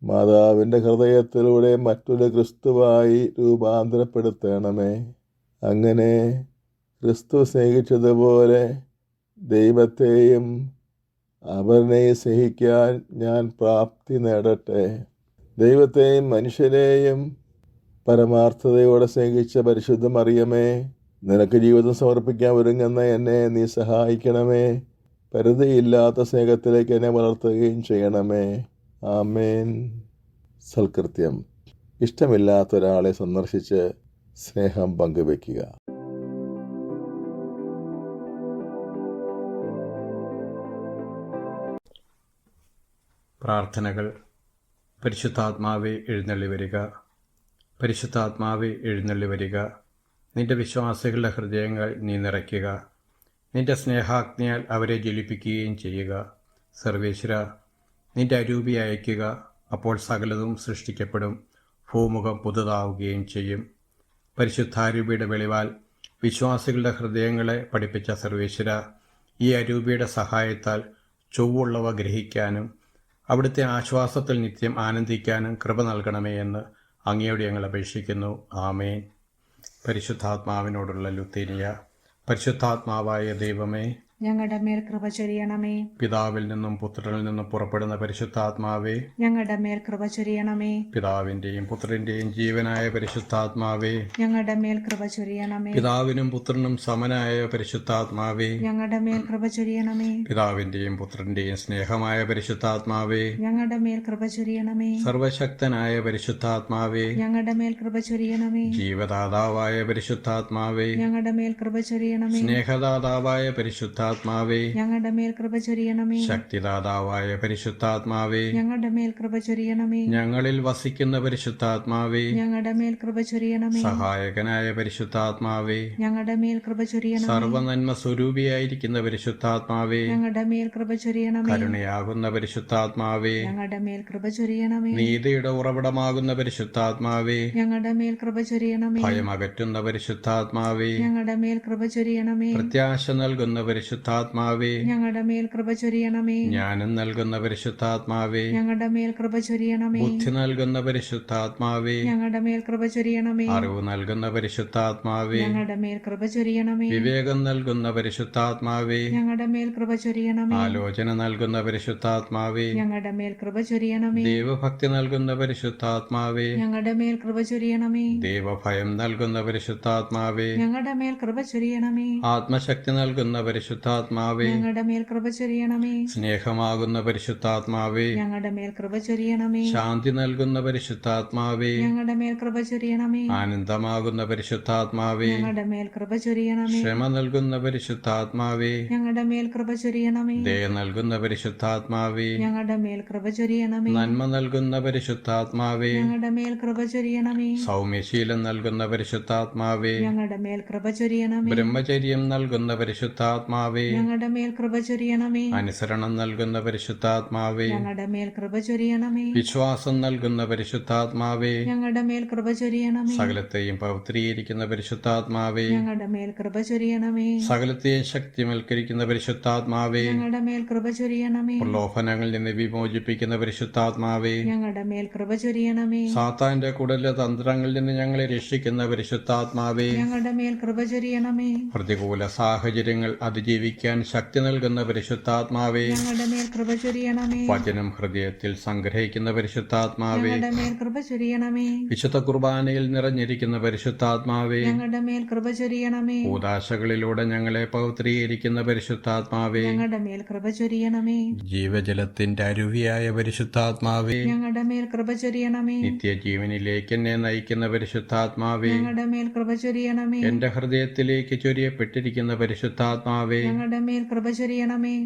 മാതാവിൻ്റെ ഹൃദയത്തിലൂടെ മറ്റൊരു ക്രിസ്തുവായി രൂപാന്തരപ്പെടുത്തണമേ. അങ്ങനെ ക്രിസ്തു സ്നേഹിച്ചതുപോലെ ദൈവത്തെയും അവനെയും സ്നേഹിക്കാൻ ഞാൻ പ്രാപ്തി നേടട്ടെ. ദൈവത്തെയും മനുഷ്യരെയും പരമാർത്ഥതയോടെ സ്നേഹിച്ച പരിശുദ്ധ മറിയമേ, നിനക്ക് ജീവിതം സമർപ്പിക്കാൻ ഒരുങ്ങുന്ന എന്നെ നീ സഹായിക്കണമേ. പരിധിയില്ലാത്ത സ്നേഹത്തിലേക്ക് എന്നെ വളർത്തുകയും ചെയ്യണമേ. ആമേൻ. സൽകൃത്യം. ഇഷ്ടമില്ലാത്ത ഒരാളെ സന്ദർശിച്ച് സ്നേഹം പങ്കുവയ്ക്കുക. പ്രാർത്ഥനകൾ. പരിശുദ്ധാത്മാവേ എഴുന്നള്ളി വരിക, പരിശുദ്ധാത്മാവേ എഴുന്നള്ളി വരിക. നിന്റെ വിശ്വാസികളുടെ ഹൃദയങ്ങൾ നീ നിറയ്ക്കുക, നിന്റെ സ്നേഹാഗ്നിയാൽ അവരെ ജ്വലിപ്പിക്കുകയും ചെയ്യുക. സർവേശ്വര, നിന്റെ അരൂപി അയയ്ക്കുക, അപ്പോൾ സകലതും സൃഷ്ടിക്കപ്പെടും, ഭൂമുഖം പുതുതാവുകയും ചെയ്യും. പരിശുദ്ധാരൂപിയുടെ വെളിവാൽ വിശ്വാസികളുടെ ഹൃദയങ്ങളെ പഠിപ്പിച്ച സർവേശ്വര, ഈ അരൂപിയുടെ സഹായത്താൽ ചൊവ്വുള്ളവ ഗ്രഹിക്കാനും അവിടുത്തെ ആശ്വാസത്തിൽ നിത്യം ആനന്ദിക്കാനും കൃപ നൽകണമേ എന്ന് അങ്ങയോട് ഞങ്ങൾ അപേക്ഷിക്കുന്നു. ആമേൻ. പരിശുദ്ധാത്മാവിനോടുള്ള ലുത്തീനിയ. പരിശുദ്ധാത്മാവായ ദൈവമേ, ഞങ്ങളുടെ മേൽ കൃപ ചൊരിയണമേ. പിതാവിൽ നിന്നും പുത്രനിൽ നിന്നും പുറപ്പെടുന്ന പരിശുദ്ധാത്മാവേ, ഞങ്ങളുടെ മേൽ കൃപ ചൊരിയണമേ. പിതാവിന്റെയും പുത്രന്റെയും ജീവനായ പരിശുദ്ധാത്മാവേ, ഞങ്ങളുടെ മേൽ കൃപ ചൊരിയണമേ. പിതാവിനും പുത്രനും സമനായ പരിശുദ്ധാത്മാവേ, ഞങ്ങളുടെ മേൽ കൃപ ചൊരിയണമേ. പിതാവിന്റെയും പുത്രന്റെയും സ്നേഹമായ പരിശുദ്ധാത്മാവേ, ഞങ്ങളുടെ മേൽ കൃപ ചൊരിയണമേ. സർവശക്തനായ പരിശുദ്ധാത്മാവേ, ഞങ്ങളുടെ മേൽ കൃപ ചൊരിയണമേ. ജീവദാതാവായ പരിശുദ്ധാത്മാവേ, ഞങ്ങളുടെ മേൽ കൃപ ചൊരിയണമേ. സ്നേഹദാതാവായ പരിശുദ്ധാത്മാവേ, ഞങ്ങളുടെ മേൽ കൃപ ചൊരിയണമേ. ശക്തിദാതാവായ പരിശുദ്ധാത്മാവേ, ഞങ്ങളുടെ മേൽ കൃപ ചൊരിയണമേ. ഞങ്ങളിൽ വസിക്കുന്ന പരിശുദ്ധാത്മാവേ, ഞങ്ങളുടെ മേൽ കൃപ ചൊരിയണമേ. സഹായകനായ പരിശുദ്ധാത്മാവേ, ഞങ്ങളുടെ മേൽ കൃപ ചൊരിയണമേ. സർവനന്മ സ്വരൂപിയായിരിക്കുന്ന പരിശുദ്ധാത്മാവേ, ഞങ്ങളുടെ മേൽ കൃപ ചൊരിയണമേ. കരുണയാകുന്ന പരിശുദ്ധാത്മാവേ, ഞങ്ങളുടെ മേൽ കൃപ ചൊരിയണമേ. നീതിയുടെ ഉറവിടമാകുന്ന പരിശുദ്ധാത്മാവേ, ഞങ്ങളുടെ മേൽ കൃപ ചൊരിയണമേ. ഭയമകറ്റുന്ന പരിശുദ്ധാത്മാവേ, ഞങ്ങളുടെ മേൽ കൃപ ചൊരിയണമേ. പ്രത്യാശ നൽകുന്ന പരിശുദ്ധാത്മാവേ, ഞങ്ങളുടെ മേൽ കൃപ ചൊരിയണമേ. ജ്ഞാനം നൽകുന്ന പരിശുദ്ധാത്മാവേ, ഞങ്ങളുടെ മേൽ കൃപ ചൊരിയണമേ. ബുദ്ധി നൽകുന്ന പരിശുദ്ധാത്മാവേ, ഞങ്ങളുടെ മേൽ കൃപ ചൊരിയണമേ. അറിവ് നൽകുന്ന പരിശുദ്ധാത്മാവേ, ഞങ്ങളുടെ മേൽ കൃപ ചൊരിയണമേ. വിവേകം നൽകുന്ന പരിശുദ്ധാത്മാവേ, ഞങ്ങളുടെ മേൽ കൃപ ചൊരിയണമേ. ആലോചന നൽകുന്ന പരിശുദ്ധാത്മാവേ, ഞങ്ങളുടെ മേൽ കൃപ ചൊരിയണമേ. ദൈവഭക്തി നൽകുന്ന പരിശുദ്ധാത്മാവേ, ഞങ്ങളുടെ മേൽ കൃപ ചൊരിയണമേ. ദൈവഭയം നൽകുന്ന പരിശുദ്ധാത്മാവേ, ഞങ്ങളുടെ മേൽ കൃപ ചൊരിയണമേ. ആത്മശക്തി നൽകുന്ന പരിശുദ്ധാത്മാവേ, ഞങ്ങളുടെ മേൽ കൃപ ചൊരിയണമേ. സ്നേഹമാകുന്ന പരിശുദ്ധാത്മാവേ, ഞങ്ങളുടെ മേൽ കൃപ ചൊരിയണമേ. ശാന്തി നൽകുന്ന പരിശുദ്ധാത്മാവേ, ഞങ്ങളുടെ മേൽ കൃപ ചൊരിയണമേ. ആനന്ദമാകുന്ന പരിശുദ്ധാത്മാവേ, ഞങ്ങളുടെ മേൽ കൃപ ചൊരിയണമേ. ക്ഷമ നൽകുന്ന പരിശുദ്ധാത്മാവേ, ഞങ്ങളുടെ മേൽ കൃപ ചൊരിയണമേ. ദയ നൽകുന്ന പരിശുദ്ധാത്മാവേ, ഞങ്ങളുടെ മേൽ കൃപ ചൊരിയണമേ. നന്മ നൽകുന്ന പരിശുദ്ധാത്മാവേ, ഞങ്ങളുടെ മേൽ കൃപ ചൊരിയണമേ. സൗമ്യശീലം നൽകുന്ന പരിശുദ്ധാത്മാവേ, ഞങ്ങളുടെ മേൽ കൃപ ചൊരിയണമേ. ബ്രഹ്മചര്യം നൽകുന്ന പരിശുദ്ധാത്മാവേ, ഞങ്ങളുടെ മേൽ കൃപ ചൊരിയണമേ. അനുസരണം നൽകുന്ന പരിശുദ്ധാത്മാവേ, ഞങ്ങളുടെ മേൽ കൃപ ചൊരിയണമേ. വിശ്വാസം നൽകുന്ന പരിശുദ്ധാത്മാവേ, ഞങ്ങളുടെ മേൽ കൃപ ചൊരിയണമേ. സകലത്തെയും പവിത്രീകരിക്കുന്ന പരിശുദ്ധാത്മാവേ, ഞങ്ങളുടെ മേൽ കൃപ ചൊരിയണമേ. സകലത്തെയും ശക്തിവൽക്കരിക്കുന്ന പരിശുദ്ധാത്മാവേ, ഞങ്ങളുടെ മേൽ കൃപ ചൊരിയണമേ. പ്രലോഭനങ്ങളിൽ നിന്ന് വിമോചിപ്പിക്കുന്ന പരിശുദ്ധാത്മാവേ, ഞങ്ങളുടെ മേൽ കൃപ ചൊരിയണമേ. സാത്താന്റെ കുടല തന്ത്രങ്ങളിൽ നിന്ന് ഞങ്ങളെ രക്ഷിക്കുന്ന പരിശുദ്ധാത്മാവേ, ഞങ്ങളുടെ മേൽ കൃപ ചൊരിയണമേ. പ്രതികൂല സാഹചര്യങ്ങൾ അതിജീവിക്കുന്ന ജീവിക്കാൻ ശക്തി നൽകുന്ന പരിശുദ്ധാത്മാവേ, ഞങ്ങളുടെ മേൽ കൃപ ചൊരിയണമേ. വചനം ഹൃദയത്തിൽ സംഗ്രഹിക്കുന്ന പരിശുദ്ധാത്മാവേ, ഞങ്ങളുടെ മേൽ കൃപ ചൊരിയണമേ. വിശുദ്ധ കുർബാനയിൽ നിറഞ്ഞിരിക്കുന്ന പരിശുദ്ധാത്മാവേ, ഞങ്ങളുടെ മേൽ കൃപ ചൊരിയണമേ. കൂദാശകളിലൂടെ ഞങ്ങളെ പൗത്രീകരിക്കുന്ന പരിശുദ്ധാത്മാവേ, ഞങ്ങളുടെ മേൽ കൃപ ചൊരിയണമേ. ജീവജലത്തിന്റെ അരുവിയായ പരിശുദ്ധാത്മാവേ, ഞങ്ങളുടെ മേൽ കൃപ ചൊരിയണമേ. നിത്യജീവനിലേക്ക് എന്നെ നയിക്കുന്ന പരിശുദ്ധാത്മാവേ, ഞങ്ങളുടെ മേൽ കൃപ ചൊരിയണമേ. എന്റെ ഹൃദയത്തിലേക്ക് ചൊരിയപ്പെട്ടിരിക്കുന്ന പരിശുദ്ധാത്മാവേ, ഞങ്ങളുടെ മേൽ കൃപ ചൊരിയണമേ.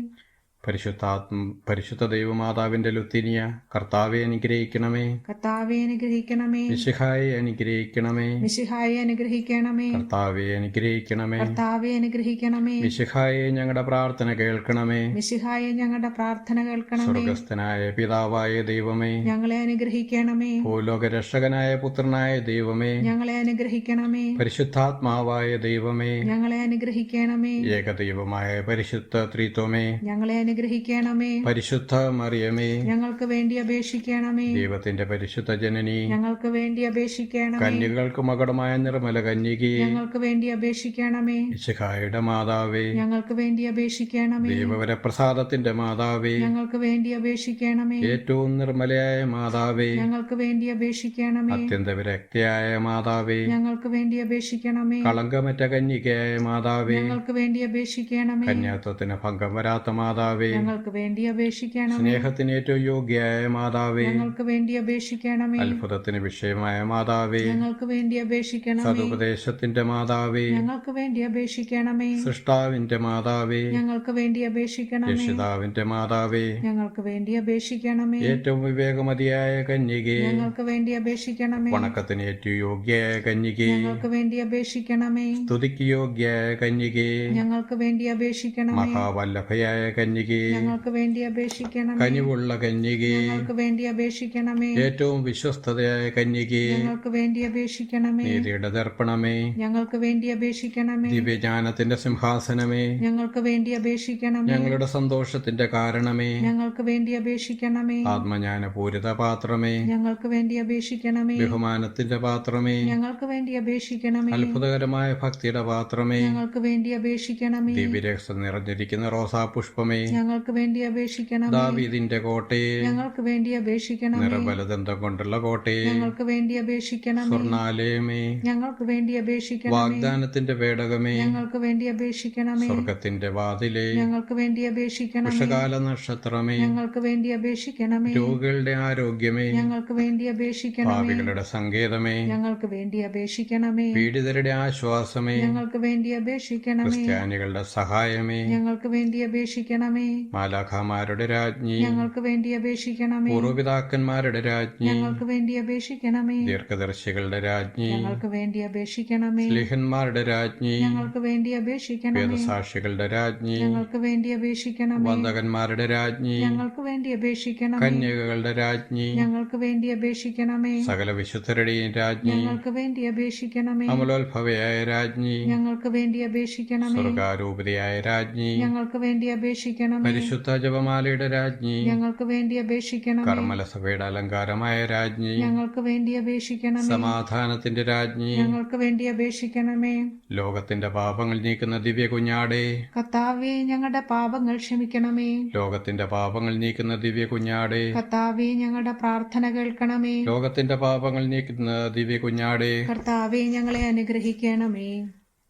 പരിശുദ്ധ ദൈവമാതാവിന്റെ ലുത്തിനിയ കർത്താവെ അനുഗ്രഹിക്കണമേ. കർത്താവെ അനുഗ്രഹിക്കണമേ. മിശിഹായെ അനുഗ്രഹിക്കണമേ. മിശിഹായെ അനുഗ്രഹിക്കണമേ. കർത്താവെ അനുഗ്രഹിക്കണമേ. കർത്താവെ അനുഗ്രഹിക്കണമേ. മിശിഹായെ ഞങ്ങളുടെ പ്രാർത്ഥന കേൾക്കണമേ. മിശിഹായെ ഞങ്ങളുടെ പ്രാർത്ഥന കേൾക്കണമേ. സ്വർഗസ്ഥനായ പിതാവായ ദൈവമേ, ഞങ്ങളെ അനുഗ്രഹിക്കണമേ. ഭൂലോക രക്ഷകനായ പുത്രനായ ദൈവമേ, ഞങ്ങളെ അനുഗ്രഹിക്കണമേ. പരിശുദ്ധാത്മാവായ ദൈവമേ, ഞങ്ങളെ അനുഗ്രഹിക്കണമേ. ഏകദൈവമായ പരിശുദ്ധ ത്രിത്വമേ, ഞങ്ങളെ അനുഗ്രഹിക്കണമേ. പരിശുദ്ധ മറിയമേ, ഞങ്ങൾക്ക് വേണ്ടി അപേക്ഷിക്കണമേ. ദൈവത്തിന്റെ പരിശുദ്ധ ജനനി, ഞങ്ങൾക്ക് വേണ്ടി അപേക്ഷിക്കണമേ. കന്യകൾക്ക് മകുടമായ നിർമ്മല കന്യകേ, ഞങ്ങൾക്ക് വേണ്ടി അപേക്ഷിക്കണമേ. മിശിഹായുടെ മാതാവേ, ഞങ്ങൾക്ക് വേണ്ടി അപേക്ഷിക്കണമേ. ദൈവവരപ്രസാദത്തിന്റെ മാതാവേ, ഞങ്ങൾക്ക് വേണ്ടി അപേക്ഷിക്കണമേ. ഏറ്റവും നിർമ്മലയായ മാതാവേ, ഞങ്ങൾക്ക് വേണ്ടി അപേക്ഷിക്കണമേ. അത്യന്ത വിരക്തിയായ മാതാവേ, ഞങ്ങൾക്ക് വേണ്ടി അപേക്ഷിക്കണമേ. കളങ്കമറ്റ കന്യകയായ മാതാവേ, ഞങ്ങൾക്ക് വേണ്ടി അപേക്ഷിക്കണമേ. കന്യാത്വത്തിന് ഭംഗം വരാത്ത മാതാവേ, ഞങ്ങൾക്ക് വേണ്ടി അപേക്ഷിക്കണമേ. സ്നേഹത്തിന് ഏറ്റവും യോഗ്യയായ മാതാവേ, ഞങ്ങൾക്ക് വേണ്ടി അപേക്ഷിക്കണമേ. അത്ഭുതത്തിന് വിഷയമായ മാതാവേ, ഞങ്ങൾക്ക് വേണ്ടി അപേക്ഷിക്കണമേ. സതുപദേശത്തിന്റെ മാതാവേ, ഞങ്ങൾക്ക് വേണ്ടി അപേക്ഷിക്കണമേ. സൃഷ്ടാവിന്റെ മാതാവേ, ഞങ്ങൾക്ക് വേണ്ടി അപേക്ഷിക്കണമേ. രക്ഷിതാവിന്റെ മാതാവേ, ഞങ്ങൾക്ക് വേണ്ടി അപേക്ഷിക്കണമേ. ഏറ്റവും വിവേകമതിയായ കന്യകേ, ഞങ്ങൾക്ക് വേണ്ടി അപേക്ഷിക്കണമേ. വണക്കത്തിന് ഏറ്റവും യോഗ്യയായ കന്യകേ, ഞങ്ങൾക്ക് വേണ്ടി അപേക്ഷിക്കണമേ. സ്തുതിക്ക് യോഗ്യയായ കന്യകേ, ഞങ്ങൾക്ക് വേണ്ടി അപേക്ഷിക്കണമേ. മഹാവല്ലഭയായ കന്യകേ, ഞങ്ങൾക്ക് വേണ്ടി അപേക്ഷിക്കണമേ. കനിവുള്ള കന്യകേ, ഞങ്ങൾക്ക് വേണ്ടി അപേക്ഷിക്കണമേ. ഏറ്റവും വിശ്വസ്തതയായ കന്യകേ, ഞങ്ങൾക്ക് വേണ്ടി അപേക്ഷിക്കണമേ. നീതിയുടെ ദർപ്പണമേ, ഞങ്ങൾക്ക് വേണ്ടി അപേക്ഷിക്കണമേ. ദിവ്യജ്ഞാനത്തിന്റെ സിംഹാസനമേ, ഞങ്ങൾക്ക് വേണ്ടി അപേക്ഷിക്കണമേ. ഞങ്ങളുടെ സന്തോഷത്തിന്റെ കാരണമേ, ഞങ്ങൾക്ക് വേണ്ടി അപേക്ഷിക്കണമേ. ആത്മജ്ഞാനപൂരിത പാത്രമേ, ഞങ്ങൾക്ക് വേണ്ടി അപേക്ഷിക്കണമേ. ബഹുമാനത്തിന്റെ പാത്രമേ, ഞങ്ങൾക്ക് വേണ്ടി അപേക്ഷിക്കണമേ. അത്ഭുതകരമായ ഭക്തിയുടെ പാത്രമേ, ഞങ്ങൾക്ക് വേണ്ടി അപേക്ഷിക്കണമേ. ദിവ്യരക്തം നിറഞ്ഞിരിക്കുന്ന റോസാപുഷ്പമേ, ഞങ്ങൾക്ക് വേണ്ടി അപേക്ഷിക്കണമേ. ദാവീദിന്റെ കോട്ടയെ, ഞങ്ങൾക്ക് വേണ്ടി അപേക്ഷിക്കണമേ. നിറബലദന്തം കൊണ്ടുള്ള കോട്ടയെ, ഞങ്ങൾക്ക് വേണ്ടി അപേക്ഷിക്കണമേ. സ്വർണാലയമേ, ഞങ്ങൾക്ക് വേണ്ടി അപേക്ഷിക്കണമേ. വാഗ്ദാനത്തിന്റെ പേടകമേ, ഞങ്ങൾക്ക് വേണ്ടി അപേക്ഷിക്കണമേ. സ്വർഗത്തിന്റെ വാതിലേ, ഞങ്ങൾക്ക് വേണ്ടി അപേക്ഷിക്കണമേ. വൃഷകാല നക്ഷത്രമേ, ഞങ്ങൾക്ക് വേണ്ടി അപേക്ഷിക്കണമേ. രോഗികളുടെ ആരോഗ്യമേ, ഞങ്ങൾക്ക് വേണ്ടി അപേക്ഷിക്കണമേ. പാപികളുടെ സങ്കേതമേ, ഞങ്ങൾക്ക് വേണ്ടി അപേക്ഷിക്കണമേ. പീഡിതരുടെ ആശ്വാസമേ, ഞങ്ങൾക്ക് വേണ്ടി അപേക്ഷിക്കണമേ. ക്രിസ്ത്യാനികളുടെ സഹായമേ, ഞങ്ങൾക്ക് വേണ്ടി അപേക്ഷിക്കണമേ. മാലാഖമാരുടെ രാജ്ഞി, ഞങ്ങൾക്ക് വേണ്ടി അപേക്ഷിക്കണമേ. പൂർവ്വപിതാക്കന്മാരുടെ രാജ്ഞി, ഞങ്ങൾക്ക് വേണ്ടി അപേക്ഷിക്കണമേ. ദീർഘദർശികളുടെ രാജ്ഞി, ഞങ്ങൾക്ക് വേണ്ടി അപേക്ഷിക്കണമേ. സ്ലിഹന്മാരുടെ രാജ്ഞി, ഞങ്ങൾക്ക് വേണ്ടി അപേക്ഷിക്കണമേ. വേദസാക്ഷികളുടെ രാജ്ഞി, ഞങ്ങൾക്ക് വേണ്ടി അപേക്ഷിക്കണമേ. വന്ദകന്മാരുടെ രാജ്ഞി, ഞങ്ങൾക്ക് വേണ്ടി അപേക്ഷിക്കണമേ. കന്യകകളുടെ രാജ്ഞി, ഞങ്ങൾക്ക് വേണ്ടി അപേക്ഷിക്കണമേ. സകല വിശുദ്ധരുടെയും രാജ്ഞി, ഞങ്ങൾക്ക് വേണ്ടി അപേക്ഷിക്കണമേ. അമലോത്ഭവയായ രാജ്ഞി, ഞങ്ങൾക്ക് വേണ്ടി അപേക്ഷിക്കണമേ. സ്വർഗാരൂപതയായ രാജ്ഞി, ഞങ്ങൾക്ക് വേണ്ടി അപേക്ഷിക്കണമേ. പരിശുദ്ധ ജപമാലയുടെ രാജ്ഞി, ഞങ്ങൾക്ക് വേണ്ടി അപേക്ഷിക്കണമേ. കർമ്മല സഭയുടെ അലങ്കാരമായ രാജ്ഞി, ഞങ്ങൾക്ക് വേണ്ടി അപേക്ഷിക്കണമേ. സമാധാനത്തിന്റെ രാജ്ഞി, ഞങ്ങൾക്ക് വേണ്ടി അപേക്ഷിക്കണമേ. ലോകത്തിന്റെ പാപങ്ങൾ നീക്കുന്ന ദിവ്യ കുഞ്ഞാടേ, കർത്താവേ, ഞങ്ങളുടെ പാപങ്ങൾ ക്ഷമിക്കണമേ. ലോകത്തിന്റെ പാപങ്ങൾ നീക്കുന്ന ദിവ്യ കുഞ്ഞാടേ, കർത്താവേ, ഞങ്ങളുടെ പ്രാർത്ഥന കേൾക്കണമേ. ലോകത്തിന്റെ പാപങ്ങൾ നീക്കുന്ന ദിവ്യ കുഞ്ഞാടേ, കർത്താവേ, ഞങ്ങളെ അനുഗ്രഹിക്കണമേ.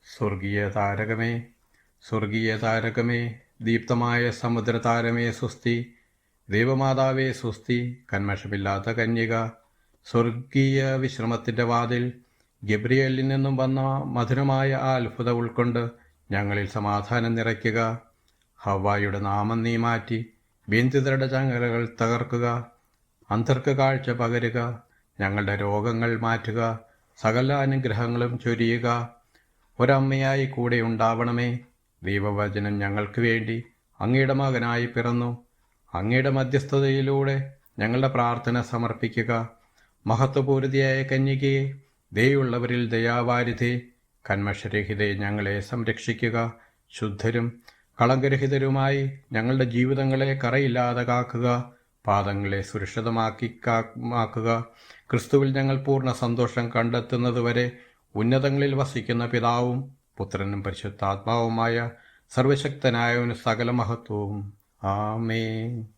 സ്വർഗീയ താരകമേ, സ്വർഗീയ താരകമേ, ദീപ്തമായ സമുദ്ര താരമേ സ്വസ്തി, ദൈവമാതാവേ സ്വസ്തി, കന്മഷമില്ലാത്ത കന്യക, സ്വർഗീയ വിശ്രമത്തിന്റെ വാതിൽ, ഗബ്രിയേലിൽ നിന്നും വന്ന മധുരമായ ആ അത്ഭുതം ഉൾക്കൊണ്ട് ഞങ്ങളിൽ സമാധാനം നിറയ്ക്കുക. ഹവ്വായുടെ നാമം നീ മാറ്റി ബന്ധിതരുടെ ചങ്ങലകൾ തകർക്കുക. അന്ധർക്ക് കാഴ്ച പകരുക, ഞങ്ങളുടെ രോഗങ്ങൾ മാറ്റുക, സകല അനുഗ്രഹങ്ങളും ചൊരിയുക. ഒരമ്മയായി കൂടെ ഉണ്ടാവണമേ. ദൈവവചനം ഞങ്ങൾക്ക് വേണ്ടി അങ്ങയുടെ മകനായി പിറന്നു. അങ്ങയുടെ മധ്യസ്ഥതയിലൂടെ ഞങ്ങളുടെ പ്രാർത്ഥന സമർപ്പിക്കുക. മഹത്വപൂരിതയായ കന്യകയെ, ദയുള്ളവരിൽ ദയാവാരിധേ, കന്മഷരഹിതേ, ഞങ്ങളെ സംരക്ഷിക്കുക. ശുദ്ധരും കളങ്കരഹിതരുമായി ഞങ്ങളുടെ ജീവിതങ്ങളെ കറയില്ലാതെ കാക്കുക. പാദങ്ങളെ സുരക്ഷിതമാക്കുക. ക്രിസ്തുവിൽ ഞങ്ങൾ പൂർണ്ണ സന്തോഷം കണ്ടെത്തുന്നതുവരെ ഉന്നതങ്ങളിൽ വസിക്കുന്ന പിതാവും പുത്രനും പരിശുദ്ധാത്മാവുമായ സർവശക്തനായവന് സകല മഹത്വവും. ആമേൻ.